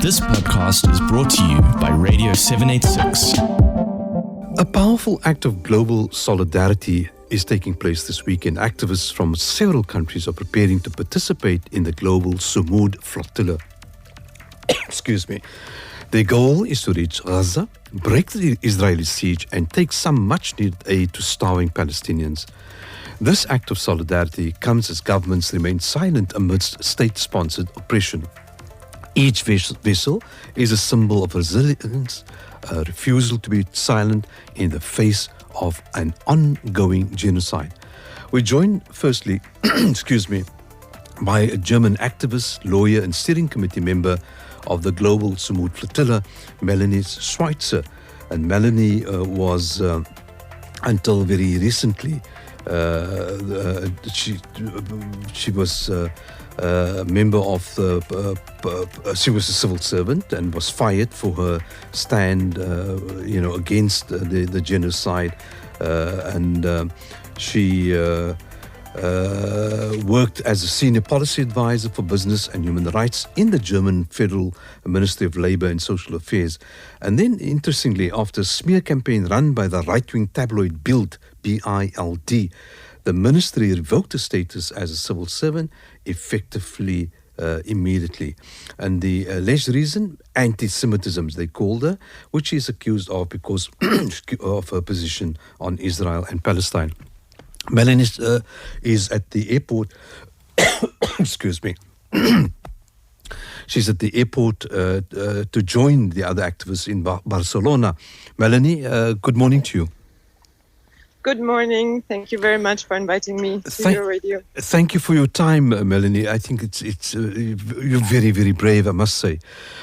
This podcast is brought to you by Radio 786. A powerful act of global solidarity is taking place this week, and activists from several countries are preparing to participate in the Global Sumud Flotilla. Excuse me. Their goal is to reach Gaza, break the Israeli siege, and take some much-needed aid to starving Palestinians. This act of solidarity comes as governments remain silent amidst state-sponsored oppression. Each vessel is a symbol of resilience, a refusal to be silent in the face of an ongoing genocide. We're joined firstly, by a German activist, lawyer and steering committee member of the Global Sumud Flotilla, Melanie Schweizer. And Melanie was, until very recently, she was a member of she was a civil servant and was fired for her stand, against the genocide, and she worked as a senior policy advisor for business and human rights in the German Federal Ministry of Labor and Social Affairs. And then, interestingly, after a smear campaign run by the right-wing tabloid Bild, B-I-L-D, the ministry revoked her status as a civil servant effectively immediately. And the alleged reason, anti-Semitism, they called her, which she is accused of because of her position on Israel and Palestine. Melanie is at the airport. Excuse me. She's at the airport to join the other activists in Barcelona. Melanie, good morning to you. Good morning. Thank you very much for inviting me to your radio. Thank you for your time, Melanie. I think it's you're very, very brave, I must say.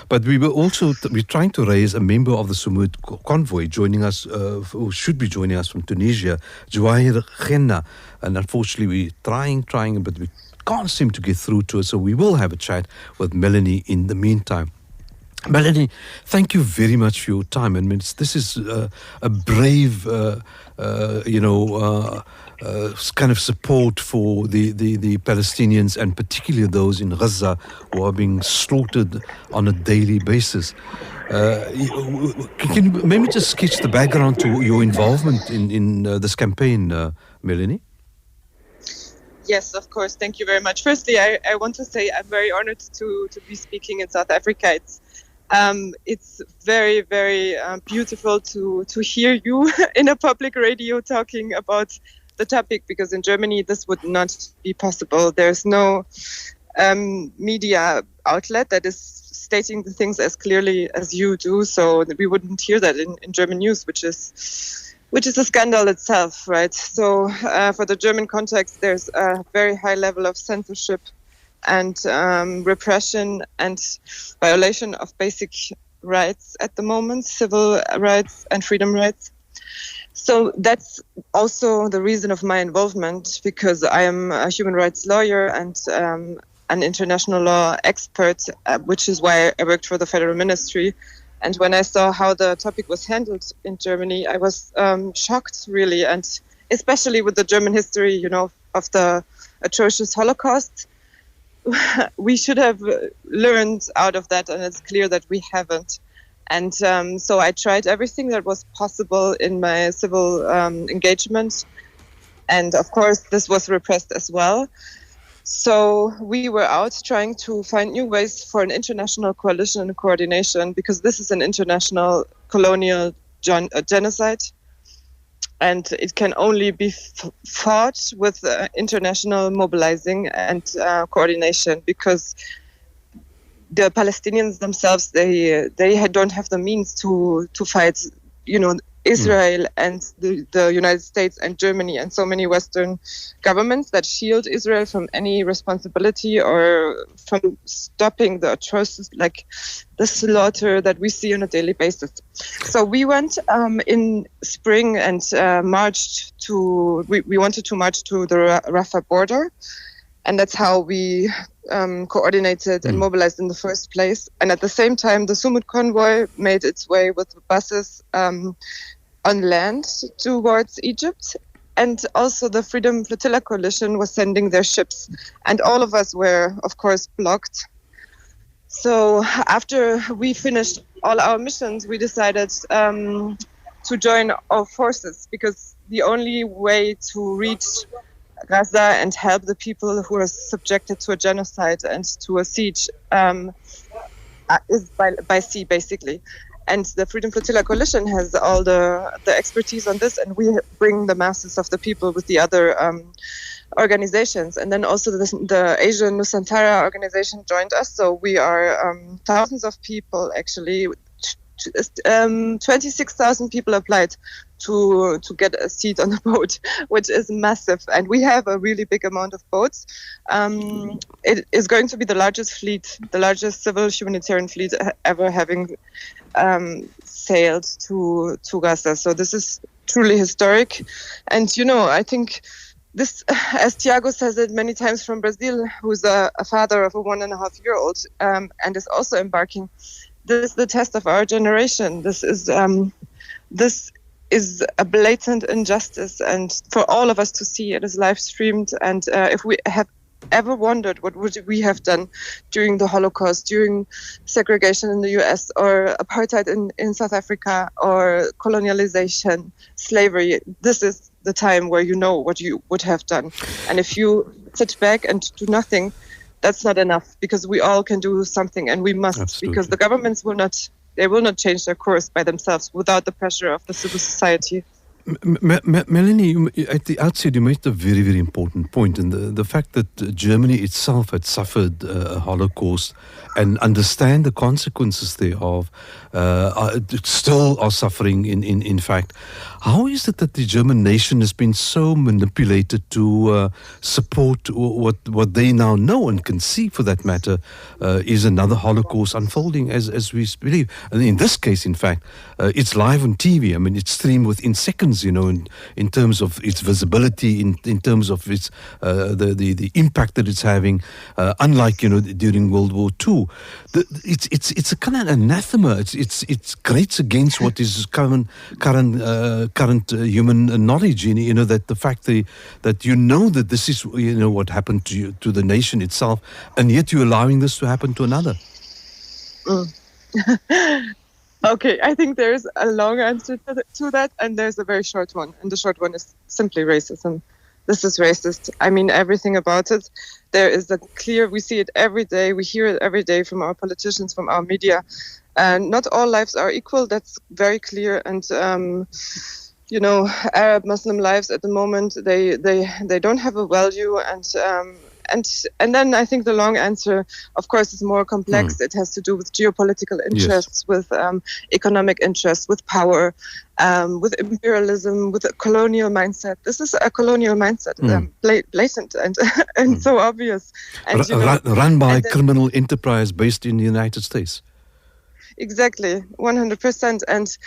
But we're trying to raise a member of the Sumud convoy joining us, who should be joining us from Tunisia, Juwair Khenna. And unfortunately, we're trying, but we can't seem to get through to her. So we will have a chat with Melanie in the meantime. Melanie, thank you very much for your time. I mean, this is a brave, kind of support for the Palestinians, and particularly those in Gaza who are being slaughtered on a daily basis. Can you maybe just sketch the background to your involvement in this campaign, Melanie? Yes, of course. Thank you very much. Firstly, I want to say I'm very honored to be speaking in South Africa. It's very, very beautiful to hear you in a public radio talking about the topic, because in Germany this would not be possible. There's no media outlet that is stating the things as clearly as you do, so we wouldn't hear that in German news, which is a scandal itself, right? So for the German context, there's a very high level of censorship and repression and violation of basic rights at the moment, civil rights and freedom rights. So that's also the reason of my involvement, because I am a human rights lawyer and an international law expert, which is why I worked for the Federal Ministry. And when I saw how the topic was handled in Germany, I was shocked, really, and especially with the German history, of the atrocious Holocaust. We should have learned out of that, and it's clear that we haven't. And so I tried everything that was possible in my civil engagement. And of course, this was repressed as well. So we were out trying to find new ways for an international coalition and coordination, because this is an international colonial genocide. And it can only be fought with international mobilizing and coordination, because the Palestinians themselves, they don't have the means to fight, Israel and the United States and Germany and so many Western governments that shield Israel from any responsibility or from stopping the atrocities, like the slaughter that we see on a daily basis. So we went in spring and we wanted to march to the Rafah border. And that's how we coordinated and mobilized in the first place. And at the same time, the Sumud convoy made its way with buses on land towards Egypt. And also the Freedom Flotilla Coalition was sending their ships. And all of us were, of course, blocked. So after we finished all our missions, we decided to join our forces, because the only way to reach Gaza and help the people who are subjected to a genocide and to a siege is by sea, basically. And the Freedom Flotilla Coalition has all the expertise on this, and we bring the masses of the people with the other organizations. And then also the Asian Nusantara organization joined us. So we are thousands of people, actually. 26,000 people applied to get a seat on the boat, which is massive. And we have a really big amount of boats. It is going to be the largest fleet, the largest civil humanitarian fleet ever having sailed to Gaza. So this is truly historic. And, I think this, as Tiago says it many times from Brazil, who's a father of a 1.5-year-old and is also embarking, this is the test of our generation. This is a blatant injustice, and for all of us to see, it is live streamed. And if we have ever wondered what would we have done during the Holocaust, during segregation in the US, or apartheid in South Africa, or colonialization, slavery, this is the time where you know what you would have done. And if you sit back and do nothing, that's not enough, because we all can do something, and we must. Absolutely. Because the governments will not change their course by themselves without the pressure of the civil society. Melanie, at the outset, you made a very, very important point, and the fact that Germany itself had suffered a Holocaust and understand the consequences thereof, still are suffering. In fact, how is it that the German nation has been so manipulated to support what they now know and can see, for that matter, is another Holocaust unfolding as we believe? And in this case, in fact, it's live on TV. I mean, it's streamed within seconds. In terms of its visibility, in terms of its the impact that it's having, unlike during World War II, it's a kind of anathema. It grates against what is current human knowledge. That the fact that that this is what happened to the nation itself, and yet you're allowing this to happen to another. Okay, I think there's a long answer to that, and there's a very short one. And the short one is simply racism. This is racist. I mean, everything about it. There is we see it every day. We hear it every day from our politicians, from our media. And not all lives are equal. That's very clear. And, Arab Muslim lives at the moment, they don't have a value. And then I think the long answer, of course, is more complex. It has to do with geopolitical interests, with economic interests, with power, with imperialism, with a colonial mindset. This is a colonial mindset, blatant and so obvious. And, run by criminal enterprise based in the United States. Exactly, 100%. And,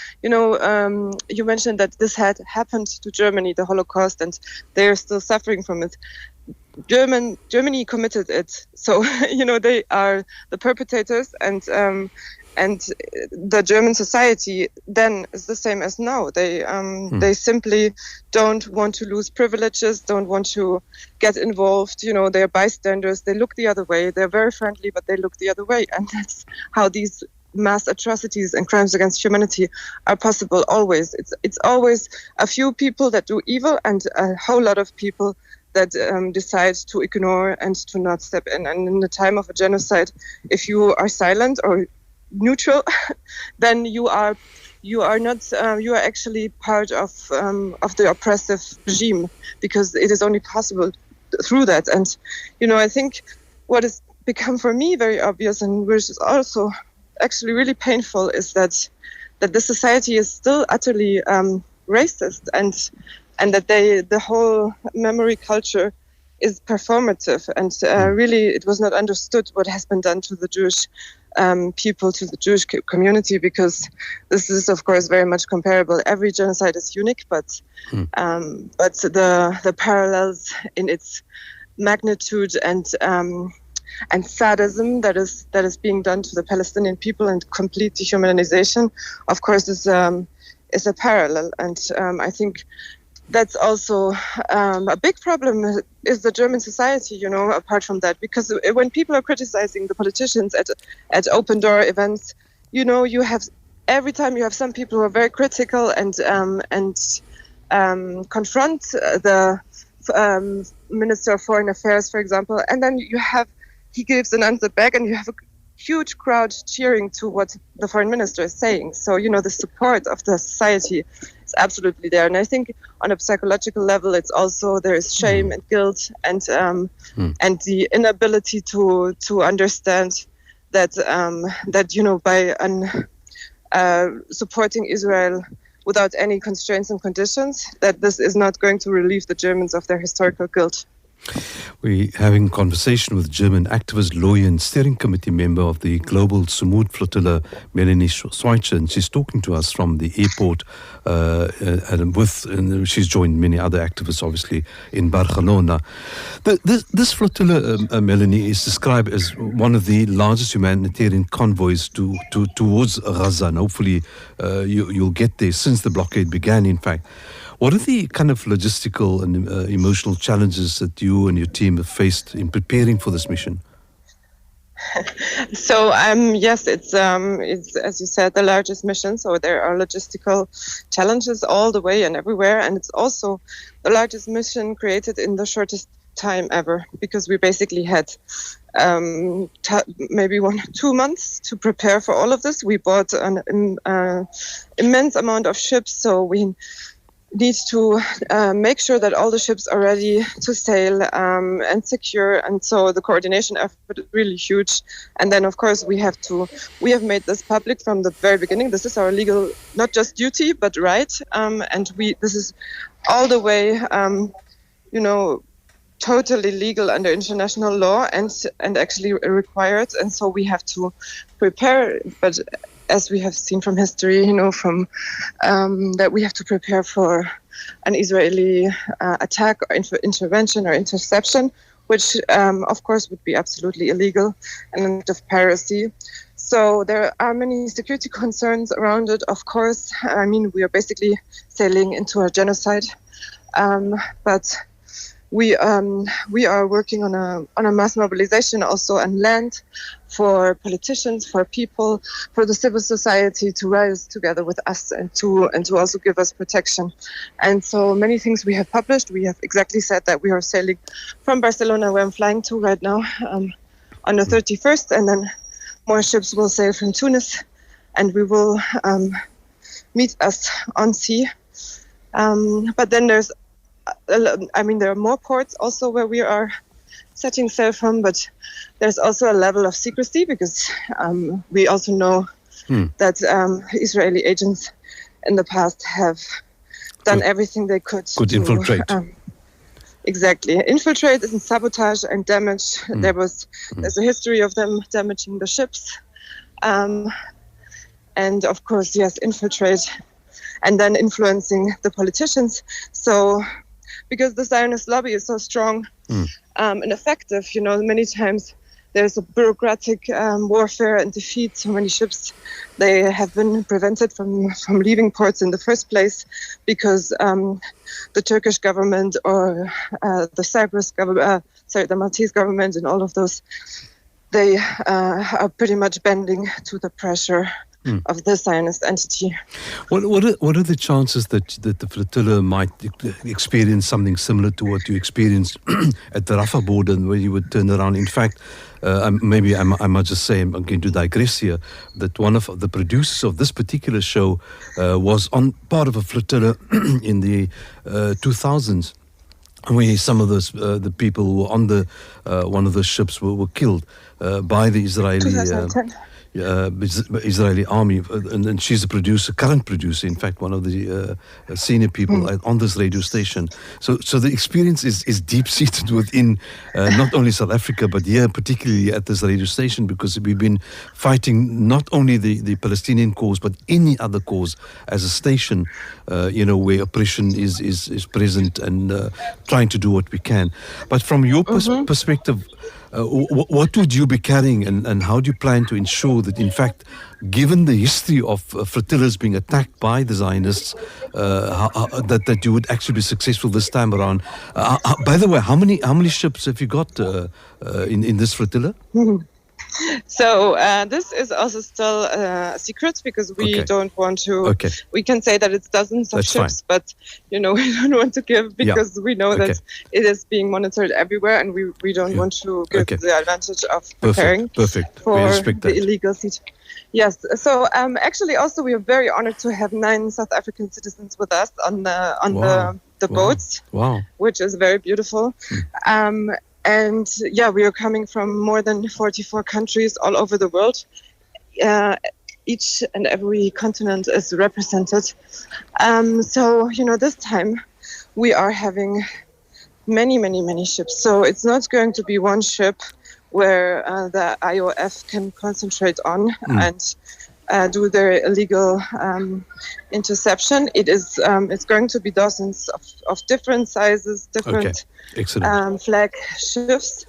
you mentioned that this had happened to Germany, the Holocaust, and they are still suffering from it. Germany committed it, so they are the perpetrators, and the German society then is the same as now. They simply don't want to lose privileges, don't want to get involved. They're bystanders. They look the other way. They're very friendly, but they look the other way, and that's how these mass atrocities and crimes against humanity are possible. Always, it's always a few people that do evil and a whole lot of people that decide to ignore and to not step in. And in the time of a genocide, if you are silent or neutral, then you are actually part of the oppressive regime, because it is only possible through that. And I think what has become for me very obvious, and which is also actually really painful, is that the society is still utterly racist, and that the whole memory culture is performative, and really it was not understood what has been done to the Jewish people, to the Jewish community, because this is of course very much comparable. Every genocide is unique, but the parallels in its magnitude and sadism that is being done to the Palestinian people, and complete dehumanization, of course, is a parallel. And I think that's also a big problem is the German society, apart from that, because when people are criticizing the politicians at open door events, you have every time you have some people who are very critical and confront the Minister of Foreign Affairs, for example, and then he gives an answer back, and you have a huge crowd cheering to what the foreign minister is saying. So, the support of the society is absolutely there. And I think on a psychological level, it's also, there is shame and guilt and the inability to understand that, by supporting Israel without any constraints and conditions, that this is not going to relieve the Germans of their historical guilt. We're having a conversation with German activist, lawyer and steering committee member of the Global Sumud Flotilla, Melanie Schweizer, and she's talking to us from the airport and she's joined many other activists, obviously, in Barcelona. This flotilla, Melanie, is described as one of the largest humanitarian convoys towards Gaza, and hopefully you'll get there since the blockade began, in fact. What are the kind of logistical and emotional challenges that you and your team have faced in preparing for this mission? So yes, it's as you said, the largest mission. So there are logistical challenges all the way and everywhere, and it's also the largest mission created in the shortest time ever, because we basically had maybe 1 or 2 months to prepare for all of this. We bought an immense amount of ships, so we need to make sure that all the ships are ready to sail and secure, and so the coordination effort is really huge. And then of course we have made this public from the very beginning. This is our legal, not just duty but right, and this is all the way totally legal under international law and actually required, and so we have to prepare. But as we have seen from history, from that we have to prepare for an Israeli attack or intervention or interception, which of course would be absolutely illegal and an act of piracy. So there are many security concerns around it, of course. I mean, we are basically sailing into a genocide, but we are working on a mass mobilization also on land, for politicians, for people, for the civil society to rise together with us and to also give us protection. And so many things we have published. We have exactly said that we are sailing from Barcelona, where I'm flying to right now, on the 31st, and then more ships will sail from Tunis, and we will meet us on sea. But then there are more ports also where we are setting sail from, but there's also a level of secrecy, because we also know that Israeli agents in the past have done everything they could to infiltrate. Exactly. Infiltrate and sabotage and damage. There's a history of them damaging the ships. And of course, yes, infiltrate and then influencing the politicians. So, because the Zionist lobby is so strong and effective, many times there's a bureaucratic warfare and defeat. So many ships, they have been prevented from leaving ports in the first place because the Turkish government or the Cyprus government, the Maltese government, and all of those, they are pretty much bending to the pressure of the Zionist entity. What are the chances that the flotilla might experience something similar to what you experienced at the Rafah border, where you would turn around? In fact, I might just say, I'm going to digress here, that one of the producers of this particular show was on part of a flotilla in the 2000s, where some of the people who were on the one of the ships were killed by the Israeli army, and she's a current producer, in fact, one of the senior people on this radio station. So the experience is deep-seated within not only South Africa, but here particularly at this radio station, because we've been fighting not only the Palestinian cause, but any other cause as a station, where oppression is present, and trying to do what we can. But from your perspective, what would you be carrying, and how do you plan to ensure that, in fact, given the history of flotillas being attacked by the Zionists, that you would actually be successful this time around? By the way, how many ships have you got in this flotilla? So this is also still a secret because we don't want to. We can say that it's dozens of ships, but we don't want to give because we know that it is being monitored everywhere, and we don't want to give the advantage of preparing for the illegal siege. Yes. So actually, also we are very honored to have 9 South African citizens with us on the boats, which is very beautiful. And we are coming from more than 44 countries all over the world. Each and every continent is represented. So, this time we are having many ships. So it's not going to be one ship where the IOF can concentrate on and do their illegal interception. It's going to be dozens of different sizes, different flag ships.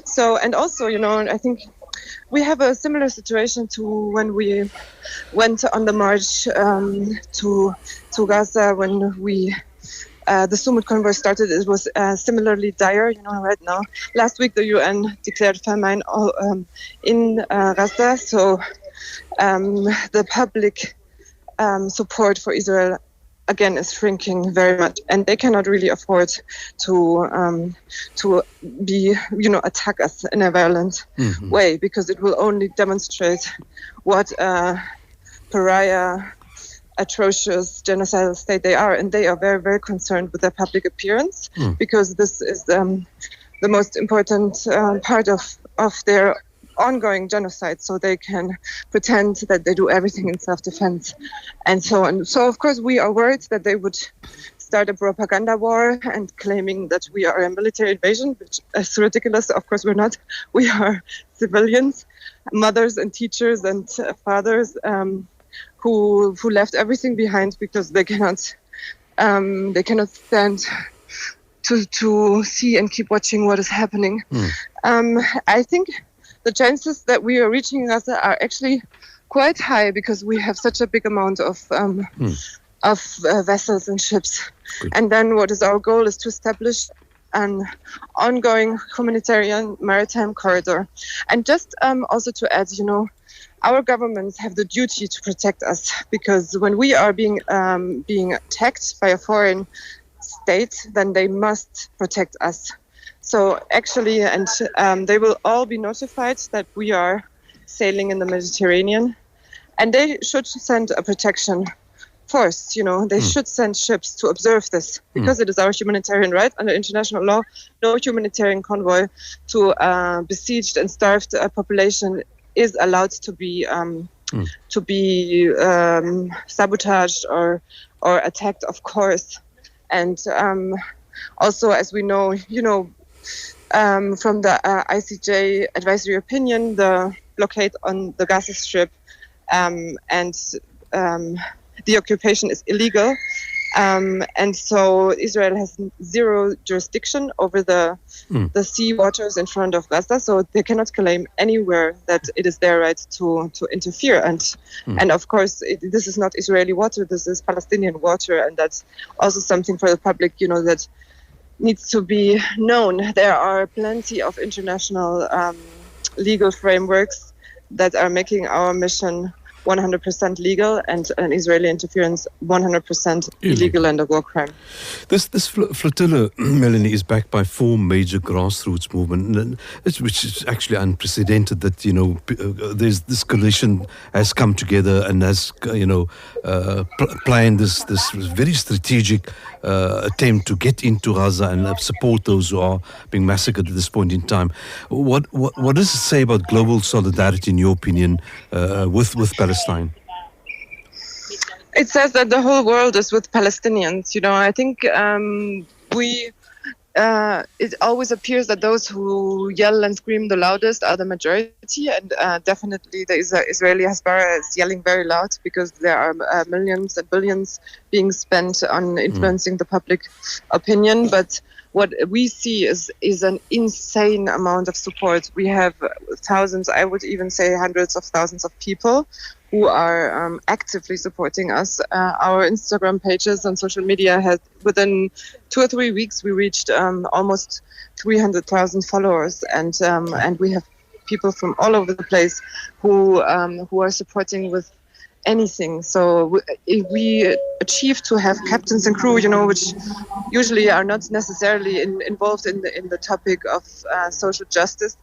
So, and also, I think we have a similar situation to when we went on the march to Gaza when the Sumud convoy started. It was similarly dire, right now. Last week, the UN declared famine in Gaza, so the public support for Israel again is shrinking very much, and they cannot really afford to be attack us in a violent way, because it will only demonstrate what a pariah, atrocious genocidal state they are, and they are very, very concerned with their public appearance because this is the most important part of their ongoing genocide, so they can pretend that they do everything in self-defense and so on. So of course we are worried that they would start a propaganda war and claiming that we are a military invasion, which is ridiculous. Of course we're not. We are civilians, mothers and teachers and fathers who left everything behind because they cannot stand to see and keep watching what is happening. I think the chances that we are reaching Gaza are actually quite high because we have such a big amount of vessels and ships. Good. And then what is our goal is to establish an ongoing humanitarian maritime corridor. And just also to add, our governments have the duty to protect us, because when we are being attacked by a foreign state, then they must protect us. So actually, and they will all be notified that we are sailing in the Mediterranean, and they should send a protection force. They should send ships to observe this, because it is our humanitarian right under international law. No humanitarian convoy to besieged and starved population is allowed to be sabotaged or attacked, of course. And also, as we know, from the ICJ advisory opinion, the blockade on the Gaza Strip and the occupation is illegal. And so Israel has zero jurisdiction over the sea waters in front of Gaza, so they cannot claim anywhere that it is their right to interfere. And of course, this is not Israeli water, this is Palestinian water, and that's also something for the public, that needs to be known. There are plenty of international legal frameworks that are making our mission 100% legal, and an Israeli interference 100% illegal and a war crime. This flotilla, Melanie, is backed by 4 major grassroots movements, which is actually unprecedented. That there's this coalition has come together and has planned this very strategic attempt to get into Gaza and support those who are being massacred at this point in time. What does it say about global solidarity, in your opinion, with Palestine? It says that the whole world is with Palestinians. I think it always appears that those who yell and scream the loudest are the majority, and definitely the Israeli Hasbara is yelling very loud because there are millions and billions being spent on influencing the public opinion. But what we see is an insane amount of support. We have thousands, I would even say hundreds of thousands of people who are actively supporting us. Our Instagram pages on social media had, within 2 or 3 weeks, we reached almost 300,000 followers, and we have people from all over the place who are supporting with anything. So we achieved to have captains and crew, which usually are not necessarily involved in the topic of social justice,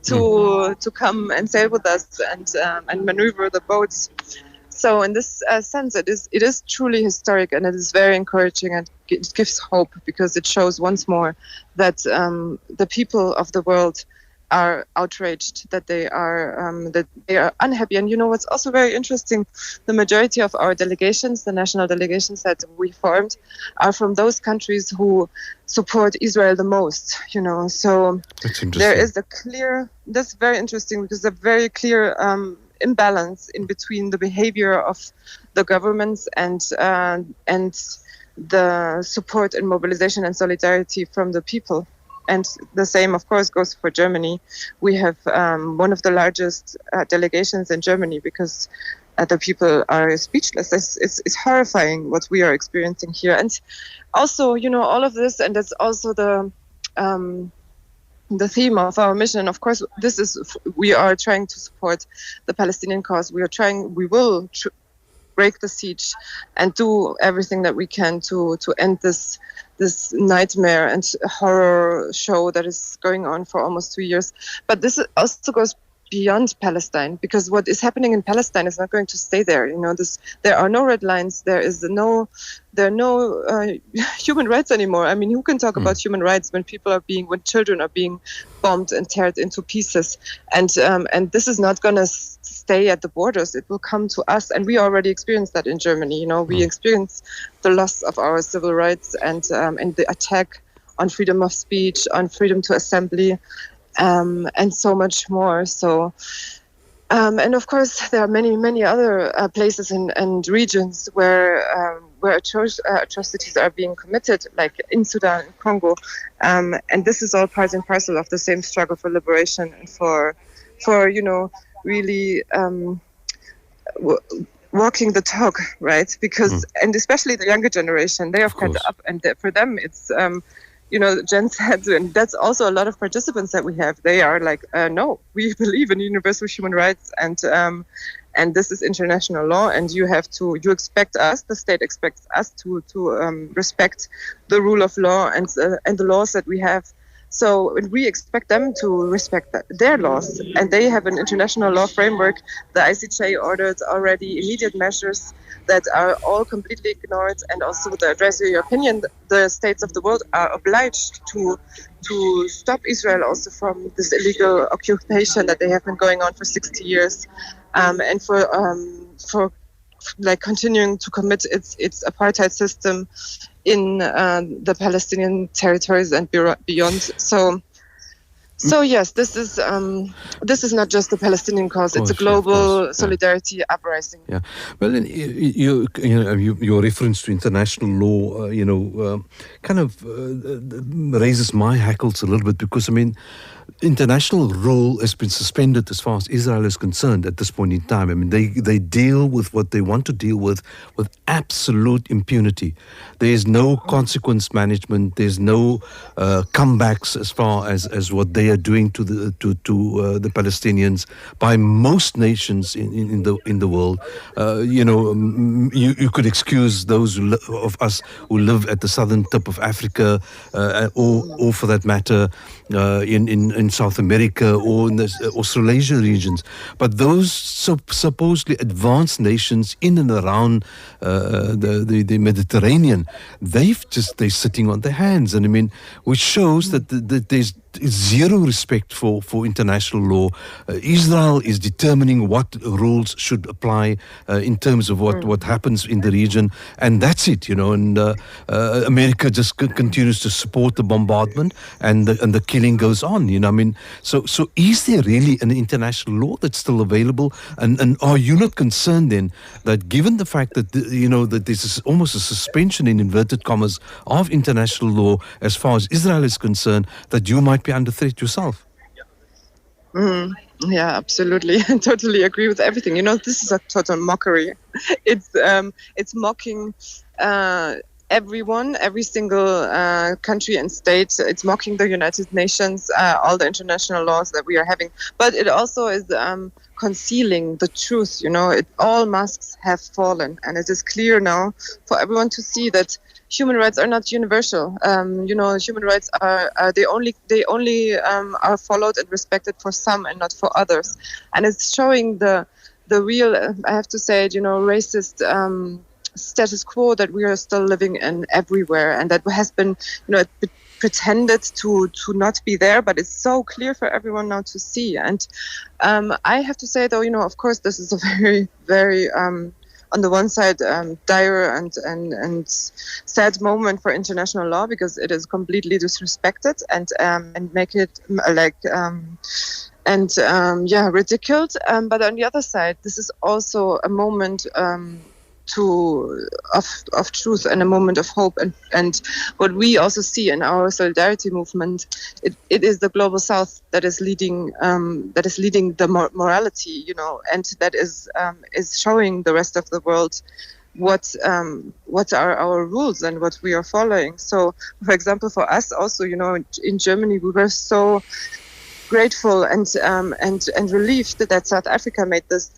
to come and sail with us and maneuver the boats. So in this sense, it is truly historic, and it is very encouraging, and it gives hope, because it shows once more that the people of the world are outraged, that they are unhappy. And what's also very interesting, the majority of our delegations, the national delegations that we formed, are from those countries who support Israel the most. So there is that's very interesting, because a very clear imbalance in between the behavior of the governments and the support and mobilization and solidarity from the people. And the same, of course, goes for Germany. We have one of the largest delegations in Germany, because the people are speechless. It's horrifying what we are experiencing here. And also, all of this, and that's also the theme of our mission. Of course, we are trying to support the Palestinian cause. We will break the siege and do everything that we can to end this nightmare and horror show that is going on for almost 2 years. But this also goes beyond Palestine, because what is happening in Palestine is not going to stay there. There are no red lines. There are no human rights anymore. I mean, who can talk about human rights when when children are being bombed and teared into pieces? And this is not going to stay at the borders. It will come to us, and we already experienced that in Germany. We experienced the loss of our civil rights and the attack on freedom of speech, on freedom to assembly. And so much more. So, and of course, there are many, many other places and regions where atrocities are being committed, like in Sudan and Congo. And this is all part and parcel of the same struggle for liberation and for really walking the talk, right? Because, and especially the younger generation, they are fed up, and for them, it's Jen said, and that's also a lot of participants that we have. They are like, no, we believe in universal human rights, and this is international law, and you expect us, the state expects us to respect the rule of law and the laws that we have. So we expect them to respect their laws, and they have an international law framework. The ICJ ordered already immediate measures that are all completely ignored, and also the Address Your Opinion, the states of the world are obliged to stop Israel also from this illegal occupation that they have been going on for 60 years, and for continuing to commit its apartheid system in the Palestinian territories and beyond. So yes, this is not just the Palestinian cause; it's a global solidarity uprising. Yeah, well, your reference to international law, kind of raises my hackles a little bit, because international role has been suspended as far as Israel is concerned at this point in time. I mean, they deal with what they want to deal with absolute impunity. There is no consequence management. There's no comebacks as far as what they are doing to the Palestinians by most nations in the world. You could excuse those of us who live at the southern tip of Africa, or for that matter, in South America or in the Australasia regions, but those supposedly advanced nations in and around the Mediterranean, they're sitting on their hands, and which shows that zero respect for international law. Israel is determining what rules should apply in terms of what happens in the region, and that's it, and America just continues to support the bombardment, and the killing goes on. So is there really an international law that's still available, and are you not concerned then that given the fact that that this is almost a suspension in inverted commas of international law as far as Israel is concerned, that you might be under threat yourself? Yeah, absolutely. I totally agree with everything. This is a total mockery. It's mocking everyone, every single country and state. It's mocking the United Nations, all the international laws that we are having. But it also is concealing the truth. All masks have fallen, and it is clear now for everyone to see that human rights are not universal. Human rights are they only are followed and respected for some and not for others. And it's showing the real, I have to say, racist status quo that we are still living in everywhere, and that has been, pretended to not be there, but it's so clear for everyone now to see. And I have to say, though, of course, this is a very, very on the one side, dire and sad moment for international law, because it is completely disrespected and make it ridiculed. But on the other side, this is also a moment of truth and a moment of hope, and what we also see in our solidarity movement, it is the global South that is leading the morality, and that is showing the rest of the world what are our rules and what we are following. So, for example, for us also, in Germany, we were so grateful and relieved that South Africa made this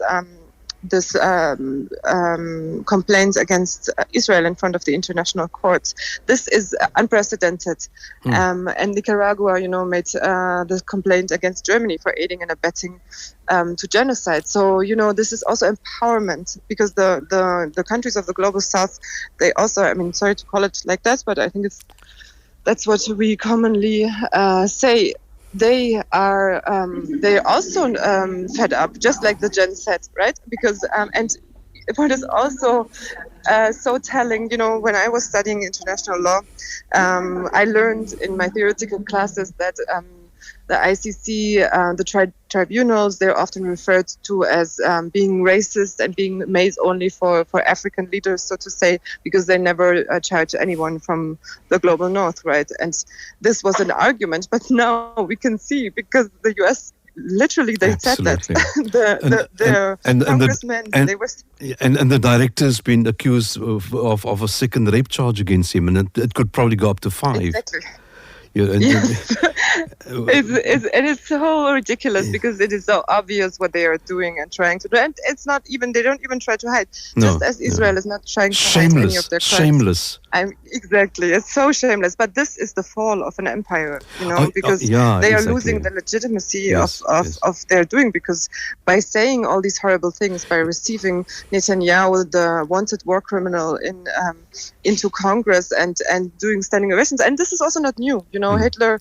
complaints against Israel in front of the international courts. This is unprecedented. And Nicaragua, made the complaint against Germany for aiding and abetting to genocide. So, this is also empowerment, because the countries of the global South, they also, sorry to call it like that, but I think that's what we commonly say. They are also fed up, just like the Gen Z, right? Because and what is also so telling, when I was studying international law, I learned in my theoretical classes that the ICC, the tribunals, they're often referred to as being racist and being made only for African leaders, so to say, because they never charge anyone from the global North, right? And this was an argument, but now we can see, because the US literally they Absolutely. said that the congressmen they were and the director's been accused of a second rape charge against him, and it could probably go up to 5. Exactly. It's so ridiculous, because it is so obvious what they are doing and trying to do, and it's not even, they don't even try to hide, just as Israel is not trying to hide any of their crimes. Shameless. Exactly, it's so shameless. But this is the fall of an empire, because they are losing the legitimacy of their doing, because by saying all these horrible things, by receiving Netanyahu, the wanted war criminal, into Congress and doing standing ovations, and this is also not new. Hitler,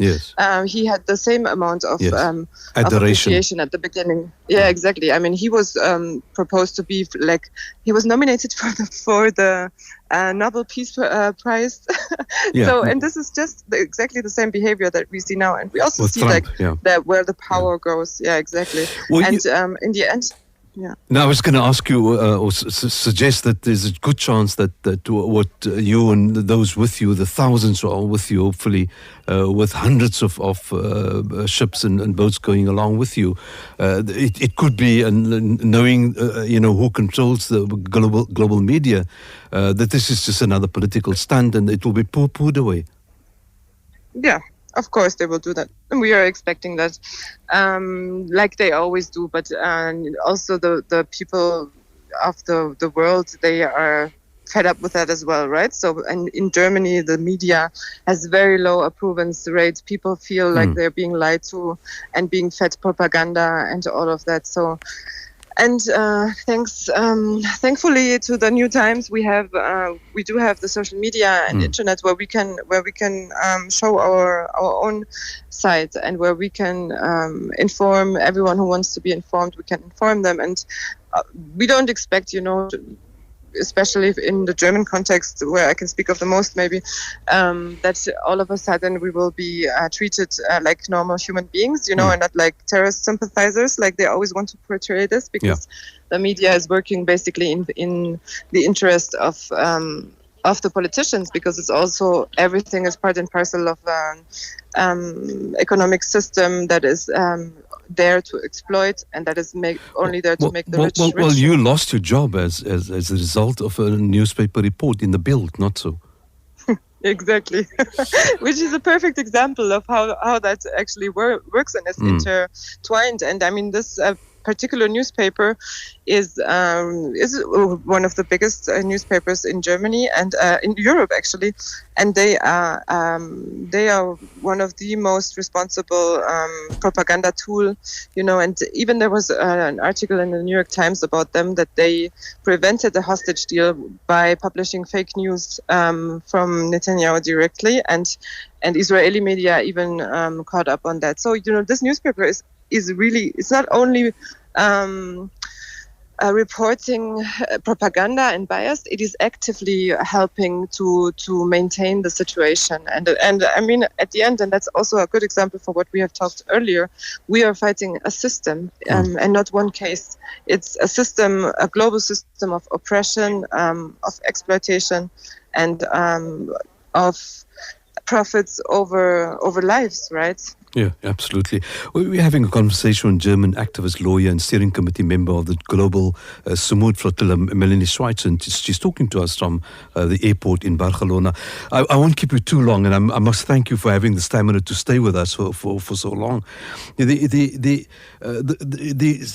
he had the same amount of appreciation at the beginning. Yeah, exactly. He was proposed to be he was nominated for the Nobel Peace Prize. So, and this is just exactly the same behavior that we see now, and we also see Trump, that where the power goes. Yeah, exactly. Well, and in the end. Yeah. Now, I was going to ask you or suggest that there's a good chance that what you and those with you, the thousands who are with you, hopefully, with hundreds of ships and boats going along with you, it could be, and knowing who controls the global media, that this is just another political stunt, and it will be pooed away. Yeah. Of course, they will do that. And we are expecting that, like they always do. But also the people of the world, they are fed up with that as well, right? So, and in Germany, the media has very low approval rates. People feel like they're being lied to and being fed propaganda and all of that. So, And thankfully to the new times, we do have the social media and internet where we can show our own side, and where we can inform everyone who wants to be informed. We can inform them, and we don't expect, especially in the German context, where I can speak of the most, maybe, that all of a sudden we will be treated like normal human beings, and not like terrorist sympathizers, like they always want to portray this, because the media is working basically in the interest of the politicians, because it's also, everything is part and parcel of economic system that is there to exploit, and that is only there to make the rich rich. Well, you lost your job as a result of a newspaper report in the Bild, not so? Exactly, which is a perfect example of how that actually works and is intertwined. And I mean, this particular newspaper is one of the biggest newspapers in Germany and in Europe, actually, and they are one of the most responsible propaganda tool, and even there was an article in the New York Times about them, that they prevented the hostage deal by publishing fake news from Netanyahu directly, and Israeli media even caught up on that. So this newspaper is really, it's not only reporting propaganda and bias, it is actively helping to maintain the situation. And I mean, at the end, and that's also a good example for what we have talked earlier, we are fighting a system and not one case. It's a system, a global system of oppression, of exploitation, and of profits over lives, right? Yeah, absolutely. We're having a conversation with German activist, lawyer, and steering committee member of the Global Sumud Flotilla, Melanie Schweizer, and she's talking to us from the airport in Barcelona. I won't keep you too long, and I must thank you for having the stamina to stay with us for so long. The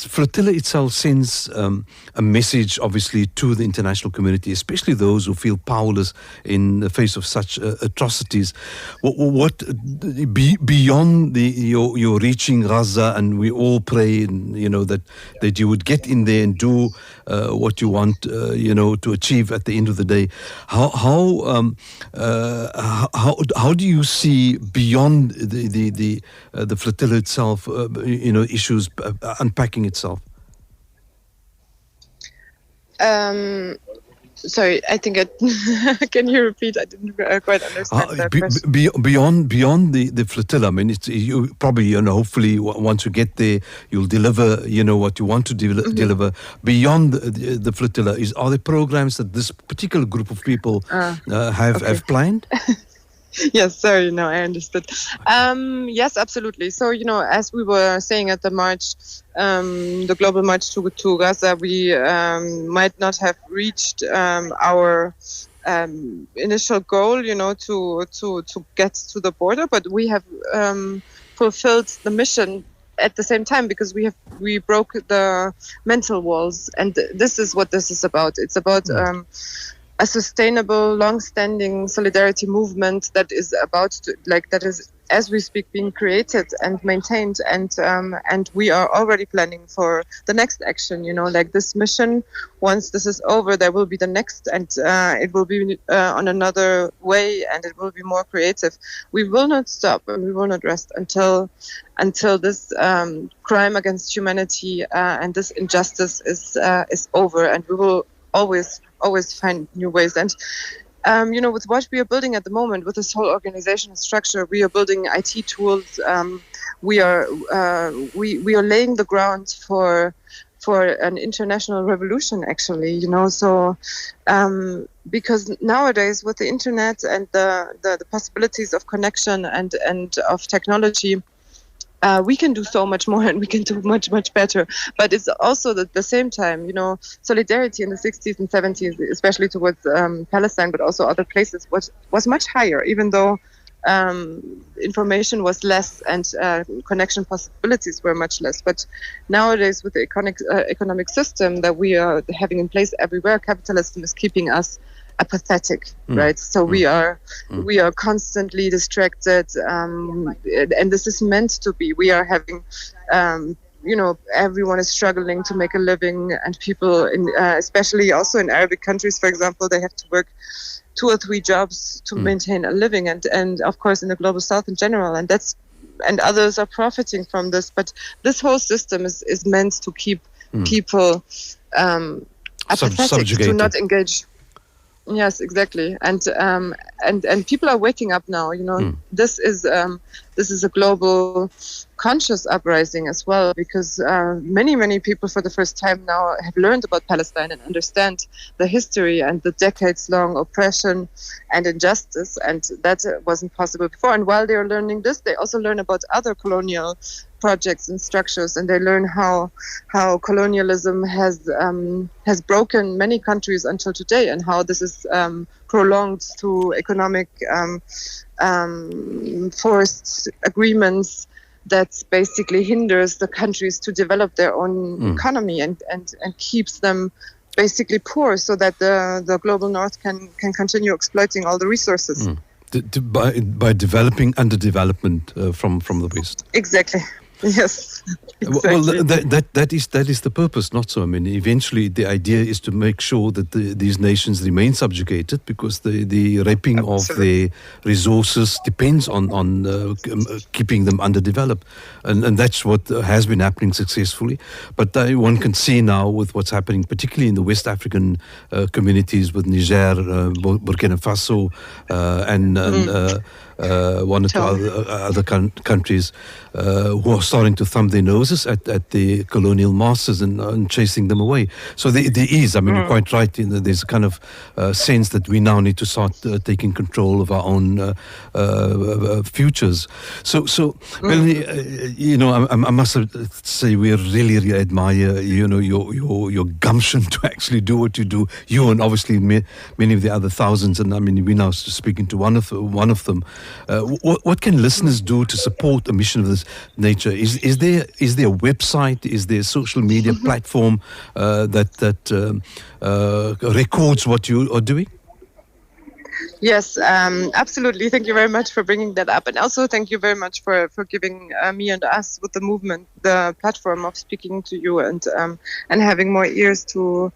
flotilla itself sends a message, obviously, to the international community, especially those who feel powerless in the face of such atrocities. What beyond you're reaching Gaza, and we all pray, that you would get in there and do what you want, to achieve at the end of the day. How do you see beyond the flotilla itself, issues unpacking itself? Sorry, I think can you repeat? I didn't quite understand that question. Beyond the flotilla, I mean, you probably, hopefully once you get there, you'll deliver, what you want to deliver. Beyond the flotilla, are there programs that this particular group of people have planned? Yes, sorry, no, I understood. Yes, absolutely. So, as we were saying at the march, the global march to Gaza, we might not have reached our initial goal, to get to the border, but we have fulfilled the mission at the same time, because we broke the mental walls, and this is what this is about. It's about a sustainable, long-standing solidarity movement that is as we speak, being created and maintained, and we are already planning for the next action. This mission, once this is over, there will be the next, and it will be on another way, and it will be more creative. We will not stop, and we will not rest until this crime against humanity and this injustice is over, and we will always find new ways. And with what we are building at the moment, with this whole organizational structure, we are building IT tools. We are laying the ground for an international revolution, actually. So because nowadays, with the internet and the possibilities of connection and of technology, we can do so much more, and we can do much, much better. But it's also at the same time, solidarity in the 60s and 70s, especially towards Palestine, but also other places, was much higher, even though information was less and connection possibilities were much less. But nowadays, with the economic system that we are having in place everywhere, capitalism is keeping us apathetic, right? So we are constantly distracted, and this is meant to be. We are having everyone is struggling to make a living, and people, especially also in Arabic countries, for example, they have to work 2 or 3 jobs to maintain a living, and of course in the global south in general, and others are profiting from this. But this whole system is meant to keep people apathetic, to not engage. Yes, exactly, and people are waking up now. This is a global conscious uprising as well, because many people for the first time now have learned about Palestine and understand the history and the decades-long oppression and injustice, and that wasn't possible before. And while they are learning this, they also learn about other colonial projects and structures, and they learn how colonialism has broken many countries until today, and how this is prolonged through economic forced agreements that basically hinders the countries to develop their own economy and keeps them basically poor, so that the global north can continue exploiting all the resources. By developing underdevelopment from the West. Exactly. Yes. Exactly. Well, that is the purpose, not so. I mean, eventually the idea is to make sure that these nations remain subjugated, because the raping of their resources depends on keeping them underdeveloped, and that's what has been happening successfully. But one can see now with what's happening, particularly in the West African communities, with Niger, Burkina Faso, and one or two other countries who are starting to thumb their noses at the colonial masters and chasing them away. So there is, I mean, you're quite right, there's a kind of sense that we now need to start taking control of our own futures. So Melanie, I must say we really admire, your gumption to actually do what you do. You and obviously many of the other thousands, and I mean, we're now speaking to one of them. What can listeners do to support a mission of this nature? Is there a website? Is there a social media platform that records what you are doing? Yes, absolutely. Thank you very much for bringing that up, and also thank you very much for giving me and us with the movement the platform of speaking to you and having more ears to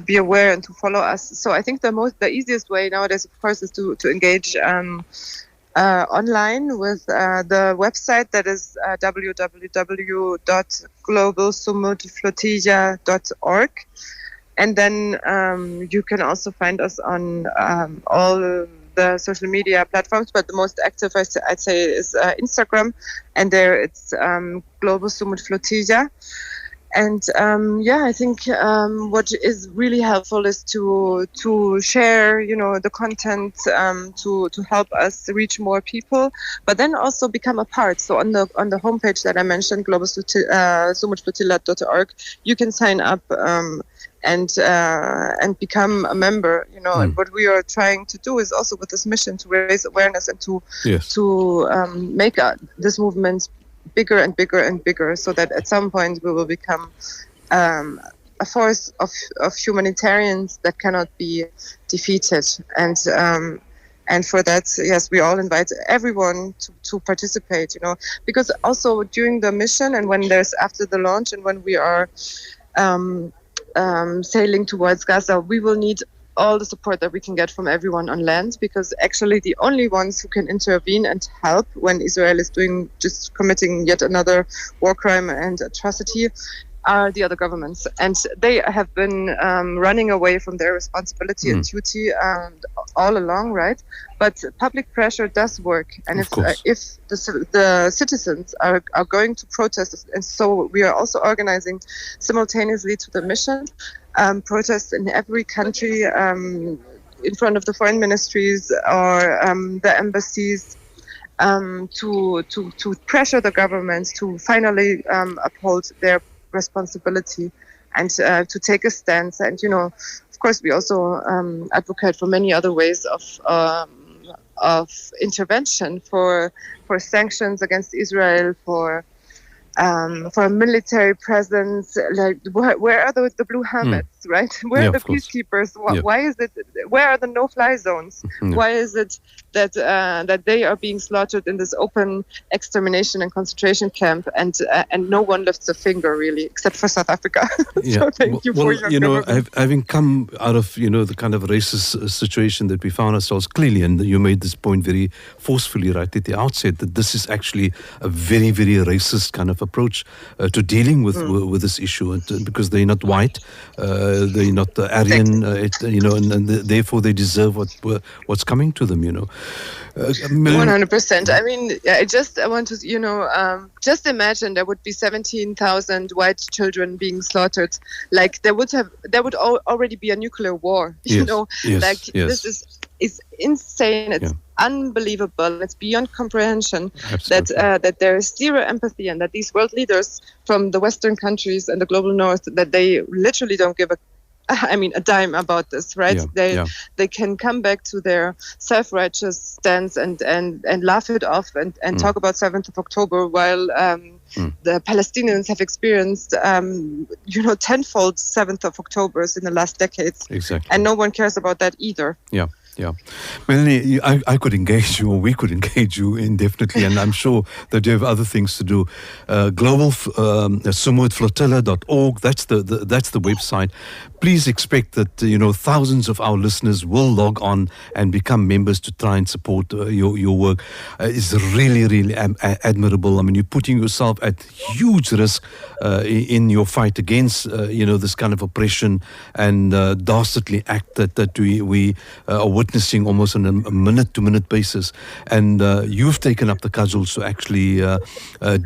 be aware and to follow us. So I think the easiest way nowadays, of course, is to engage online with the website that is www.globalsumudflotilla.org. And then you can also find us on all the social media platforms, but the most active, I'd say, is Instagram, and there it's Global Sumud Flotilla. And I think what is really helpful is to share, the content to help us reach more people, but then also become a part. So on the homepage that I mentioned, globalsumudflotilla.org, you can sign up and become a member. And what we are trying to do is also with this mission to raise awareness and to make this movement bigger and bigger and bigger, so that at some point we will become a force of humanitarians that cannot be defeated. And for that, yes, we all invite everyone to participate, because also during the mission and when there's after the launch and when we are sailing towards Gaza, we will need all the support that we can get from everyone on land, because actually the only ones who can intervene and help when Israel is committing yet another war crime and atrocity are the other governments, and they have been running away from their responsibility and duty all along, right? But public pressure does work, and if the citizens are going to protest, and so we are also organizing simultaneously to the mission protests in every country in front of the foreign ministries or the embassies to pressure the governments to finally uphold their responsibility and to take a stance. And of course we also advocate for many other ways of intervention, for sanctions against Israel, for a military presence. Like where are the blue helmets? right? Where are the peacekeepers? Why is it? Where are the no-fly zones? Why is it that they are being slaughtered in this open extermination and concentration camp, and no one lifts a finger really, except for South Africa? So thank you for your having come out of the kind of racist situation that we found ourselves clearly, and you made this point very forcefully right at the outset, that this is actually a very, very racist kind of approach to dealing with this issue, because they're not white, they're not Aryan, and therefore they deserve what's coming to them. 100%. I mean, I want to, just imagine there would be 17,000 white children being slaughtered. Like there would already be a nuclear war. This is insane. It's unbelievable. It's beyond comprehension. That there is zero empathy, and that these world leaders from the Western countries and the global North, that they literally don't give a dime about this, right? They can come back to their self-righteous stance and laugh it off and talk about 7th of October, while the Palestinians have experienced tenfold 7th of Octobers in the last decades. Exactly. And no one cares about that either. Yeah. Melanie, I could engage you, or we could engage you indefinitely, and I'm sure that you have other things to do. Global Sumud Flotilla.org, that's the website. Please expect that thousands of our listeners will log on and become members to try and support your work. It's really, really admirable. I mean, you're putting yourself at huge risk in your fight against this kind of oppression and dastardly act that we are witnessing almost on a minute-to-minute basis. And you've taken up the cudgels to actually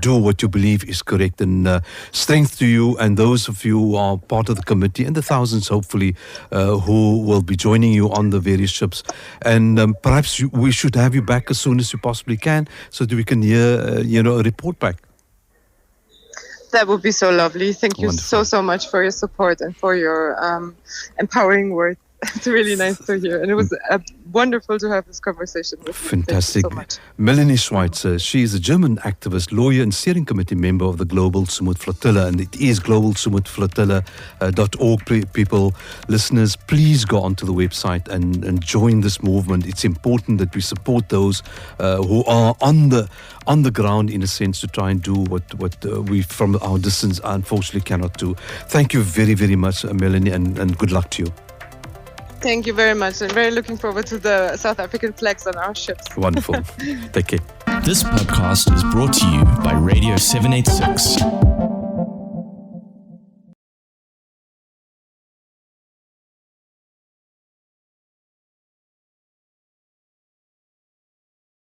do what you believe is correct. And strength to you and those of you who are part of the committee, and the thousands hopefully who will be joining you on the various ships. And perhaps we should have you back as soon as you possibly can, so that we can hear a report back. That would be so lovely. Thank you so much for your support and for your empowering words. It's really nice to hear, and it was wonderful to have this conversation with you. Fantastic. Thank you so much. Melanie Schweizer, she is a German activist, lawyer, and steering committee member of the Global Sumud Flotilla, and it is globalsumudflotilla.org. People, listeners, please go onto the website and join this movement. It's important that we support those who are on the ground, in a sense, to try and do what we from our distance unfortunately cannot do. Thank you very, very much, Melanie, and good luck to you. Thank you very much. I'm very looking forward to the South African flags on our ships. Wonderful. Take care. This podcast is brought to you by Radio 786.